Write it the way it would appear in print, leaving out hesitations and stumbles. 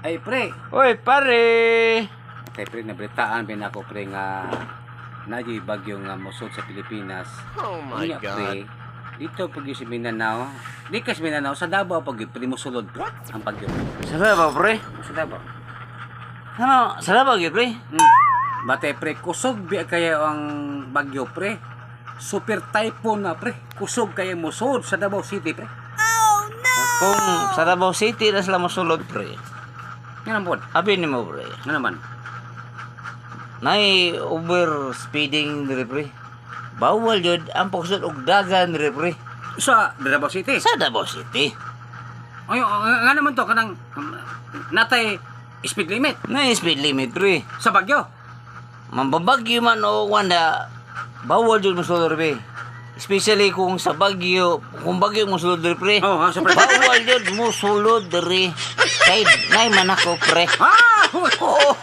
Ay, pre. Oy, pare. Kay pre, nabalitaan din ako, pre, nga nadyo bagyo nga musod sa Pilipinas. Oh my Unya, God. pre, dito pag yung si Mindanao, di ka sa Mindanao, sa Davao pag yung pre, musulod ang bagyo. Sa Davao, pre? Sa Davao. Ano? Sa Davao, pre? Bate, pre, kusog biya kaya ang bagyo, pre. Super typhoon na, pre. Kusog kaya musod sa Davao City, pre. Kung sa Davao City na sila masulod, pre. Yan ang buwan. Abi ni mo, pre. Ano naman? Nay over speeding dire, pre. Bawal jud ang pagsud og dagan dire, pre. Sa Davao City. Sa Davao City. Ay, nga naman to, kanang natay speed limit Nay speed limit, pre. sa bagyo. Mambabagyo man o wanda, bawal jud masulod, pre. Especially kung sa Bagyo, kung Bagyo mo sulod dire, pre. Oh, ha, sa pre. Bawal jud mo sulod dire. Kay nay man ako, pre. Ah! Oh.